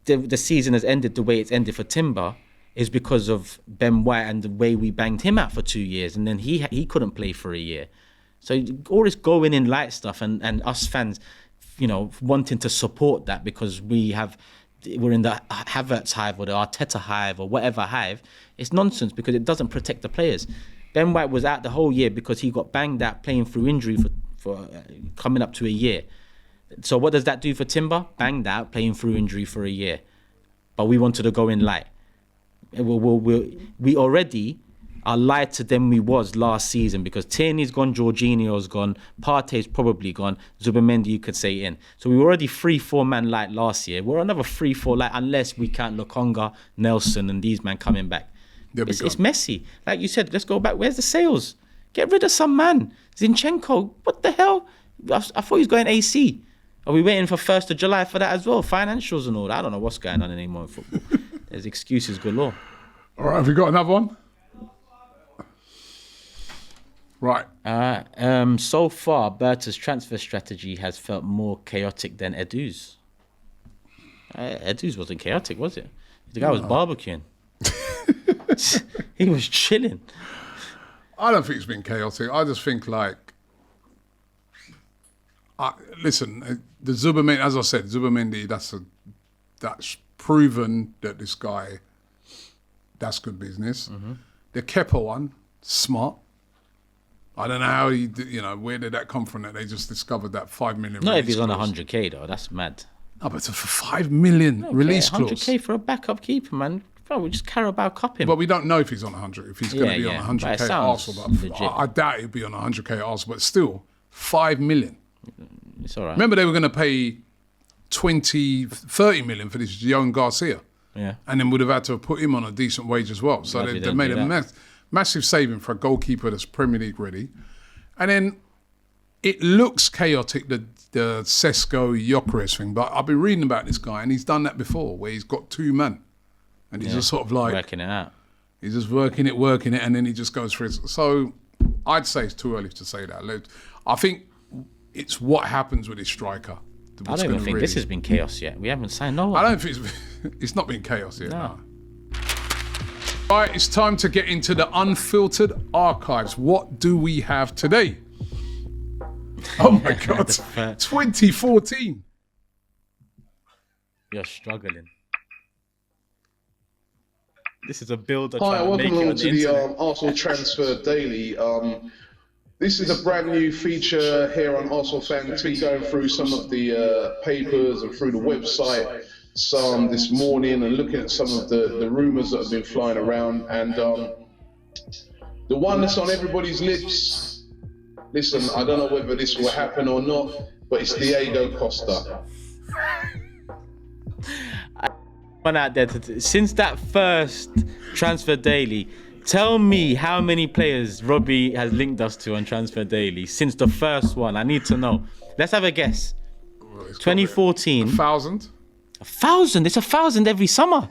S2: the season has ended the way it's ended for Timber is because of Ben White and the way we banged him out for 2 years, and then he couldn't play for a year. So all this going in light stuff and us fans, wanting to support that because we're in the Havertz hive or the Arteta hive or whatever hive, it's nonsense because it doesn't protect the players. Ben White was out the whole year because he got banged out playing through injury for coming up to a year. So what does that do for Timber? Banged out, playing through injury for a year. But we wanted to go in light. We already are lighter than we was last season because Tierney's gone, Jorginho's gone, Partey's probably gone, Zubimendi you could say in. So we were already 3-4 man light last year. We're another 3-4 light unless we count Lokonga, Nelson and these men coming back. It's messy. Like you said, let's go back. Where's the sales? Get rid of some man. Zinchenko, what the hell? I thought he was going AC. Are we waiting for 1st of July for that as well? Financials and all that. I don't know what's going on anymore in football. There's excuses galore.
S1: All right, have you got another one? Right.
S2: So far, Berta's transfer strategy has felt more chaotic than Edu's. Edu's wasn't chaotic, was it? The guy was barbecuing. He was chilling.
S1: I don't think it's been chaotic. I just think listen, the Zubimendi, as I said, Zubimendi, that's proven that this guy, that's good business. The Kepa one, smart. I don't know how where did that come from that they just discovered that 5 million
S2: Not if he's on 100k though, that's mad.
S1: No, but for 5 million release clause.
S2: 100k for a backup keeper, man. Bro, we just Carabao Cup him.
S1: But we don't know if he's on 100, if he's going to be on 100k at Arsenal. But I doubt he'll be on 100k at Arsenal, but still, 5 million.
S2: It's all right.
S1: Remember they were going to pay 30 million for this Johan Garcia.
S2: Yeah.
S1: And then would have had to have put him on a decent wage as well. So they made a massive saving for a goalkeeper that's Premier League ready. And then it looks chaotic, the Sesko Gyökeres thing, but I've been reading about this guy and he's done that before where he's got 2 men. And he's just sort of like...
S2: working it out.
S1: He's just working it, and then he just goes for it. So I'd say it's too early to say that. I think it's what happens with his striker.
S2: I don't even think this has been chaos yet. We haven't signed no one.
S1: I don't think it's not been chaos yet. No. Right, it's time to get into the unfiltered archives. What do we have today? Oh my God, 2014.
S2: You're struggling. This is a builder.
S3: Hi, welcome along to the Arsenal Transfer Daily. This is a brand new feature here on Arsenal Fan TV, going through some of the papers and through the website this morning and looking at some of the rumours that have been flying around. And the one that's on everybody's lips, listen, I don't know whether this will happen or not, but it's Diego Costa.
S2: Out there since that first Transfer Daily, Tell me how many players Robbie has linked us to on Transfer Daily since the first one. I need to know. Let's have a guess. 2014.
S1: 1,000.
S2: 1,000? It's 1,000 every summer.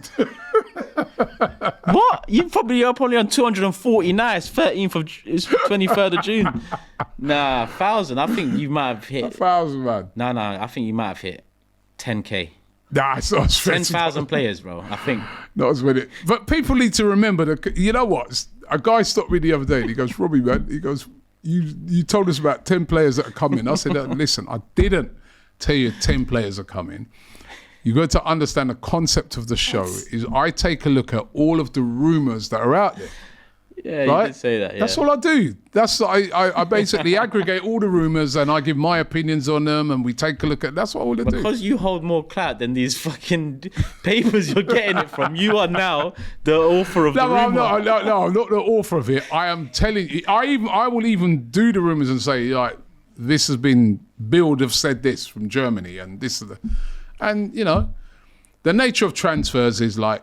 S2: What? You're probably on 240 now. It's 23rd of June. Nah, 1,000. I think you might have hit.
S1: 1,000, man.
S2: No, I think you might have hit 10K.
S1: Nah, it's not
S2: 10,000 players, bro. I think.
S1: Not as many. But people need to remember that. You know what? A guy stopped me the other day and he goes, Robbie, man. He goes, you told us about 10 players that are coming. I said, listen, I didn't tell you 10 players are coming. You got to understand the concept of the show is I take a look at all of the rumours that are out there.
S2: Yeah,
S1: right?
S2: You did say that. Yeah.
S1: That's all I do. I basically aggregate all the rumours and I give my opinions on them and we take a look at. That's what all I do.
S2: Because you hold more clout than these fucking papers you're getting it from. You are now the author of the rumour.
S1: No, I'm not the author of it. I am telling you. I will even do the rumours and say like this has been. Bild have said this from Germany and this is the. And, you know, the nature of transfers is like,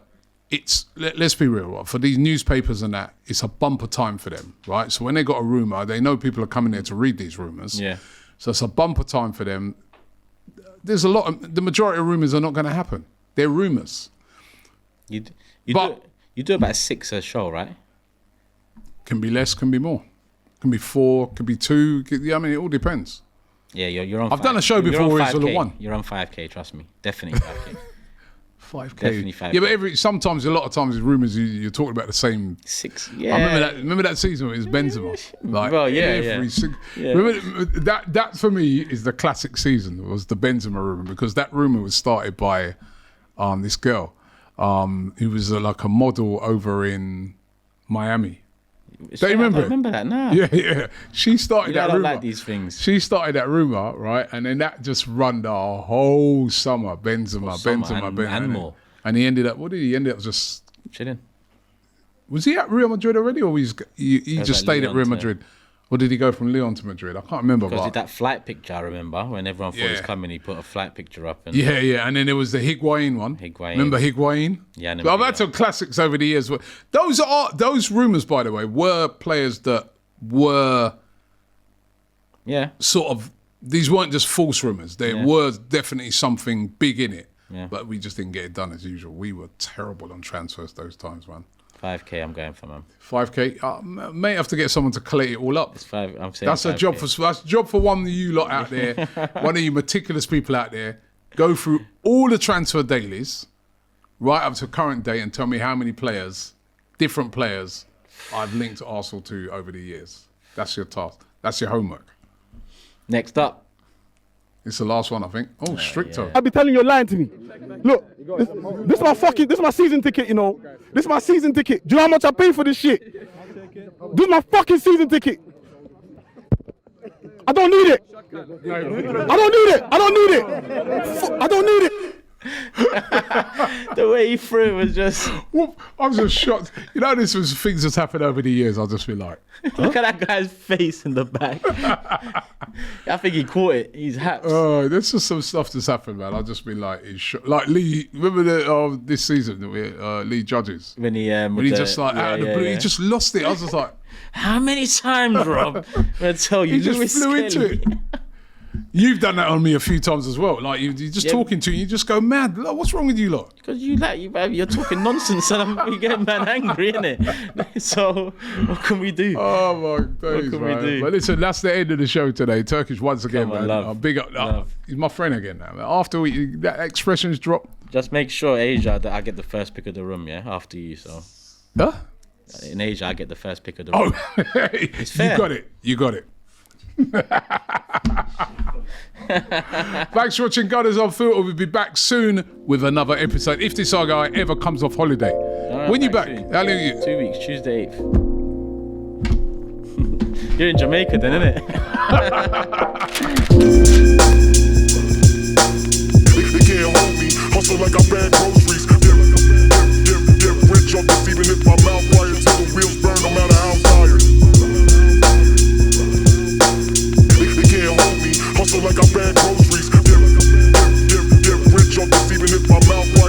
S1: let's be real, for these newspapers and that, it's a bumper time for them, right? So when they got a rumour, they know people are coming there to read these rumours.
S2: Yeah.
S1: So it's a bumper time for them. There's the majority of rumours are not going to happen. They're rumours.
S2: You do about 6 a show, right?
S1: Can be less, can be more. Can be 4, can be 2. I mean, it all depends.
S2: Yeah, you're on.
S1: I've done a show before where it's all a 1.
S2: You're on 5K, trust me. Definitely 5K.
S1: 5K.
S2: Definitely 5K.
S1: Yeah, but a lot of times, rumours you're talking about the same.
S2: 6. Yeah.
S1: I remember that season when it was Benzema. Like,
S2: well, yeah.
S1: Remember that for me is the classic season. It was the Benzema rumour because that rumour was started by this girl who was like a model over in Miami. Don't you remember?
S2: I remember that now.
S1: Yeah. She started that rumour.
S2: I don't like these things.
S1: She started that rumour, right? And then that just run the whole summer. Benzema.
S2: And more.
S1: And he ended up, what did he end up just...
S2: Chilling.
S1: Was he at Real Madrid already or he just stayed at Real Madrid? Or did he go from Lyon to Madrid? I can't remember.
S2: Because that flight picture, I remember, when everyone thought he was coming, he put a flight picture up. And
S1: yeah. And then there was the Higuain one. Remember Higuain?
S2: Yeah,
S1: I've had some classics over the years. Those rumours, by the way, were players that were sort of, these weren't just false rumours. There was definitely something big in it. Yeah. But we just didn't get it done as usual. We were terrible on transfers those times, man.
S2: 5K, I'm going for, man.
S1: 5K, may have to get someone to collate it all up.
S2: It's 5. I'm saying
S1: that's
S2: 5K.
S1: That's a job for one of you lot out there, one of you meticulous people out there. Go through all the transfer dailies, right up to current date, and tell me how many different players, I've linked Arsenal to over the years. That's your task. That's your homework.
S2: Next up.
S1: It's the last one, I think. Oh, Stricto.
S4: I'll be telling you're lying to me. Look, this is my season ticket, you know. This is my season ticket. Do you know how much I pay for this shit? This is my fucking season ticket. I don't need it. I don't need it.
S2: The way he threw it was just...
S1: I was just shocked. You know, this was things that's happened over the years. I'll just be like... Huh?
S2: Look at that guy's face in the back. I think he caught it. He's happy.
S1: Oh, there's just some stuff that's happened, man. I'll just be like... Like Lee... Remember this season, Lee Judges?
S2: When he
S1: out of the blue, he just lost it. I was just like...
S2: How many times, Rob? I'm going to tell you.
S1: He just flew into it. You've done that on me a few times as well. Like you're just talking to you just go mad. Like, what's wrong with you lot?
S2: Because you're talking nonsense and you get man angry, innit? So what can we do?
S1: Oh my days,
S2: what can
S1: man.
S2: we do?
S1: But listen, that's the end of the show today. Turkish once again,
S2: Come on,
S1: man.
S2: love.
S1: Big up. He's my friend again now. Man. After that expression's dropped.
S2: Just make sure, Asia, that I get the first pick of the room, yeah? After you, so.
S1: Huh?
S2: In Asia, I get the first pick of the room.
S1: Oh,
S2: it's fair.
S1: You got it. Thanks for watching Gunners Unfiltered. We'll be back soon with another episode if this Saga ever comes off holiday. When you back? How long are you?
S2: 2 weeks, Tuesday 8th. You're in Jamaica then, innit?
S5: They can't hold me, hustle like I bag groceries. Get rich off this even if my mouth wired till the wheels burn no matter how tired. They can't hold me, hustle like I bag groceries. Get rich off this even if my mouth wired.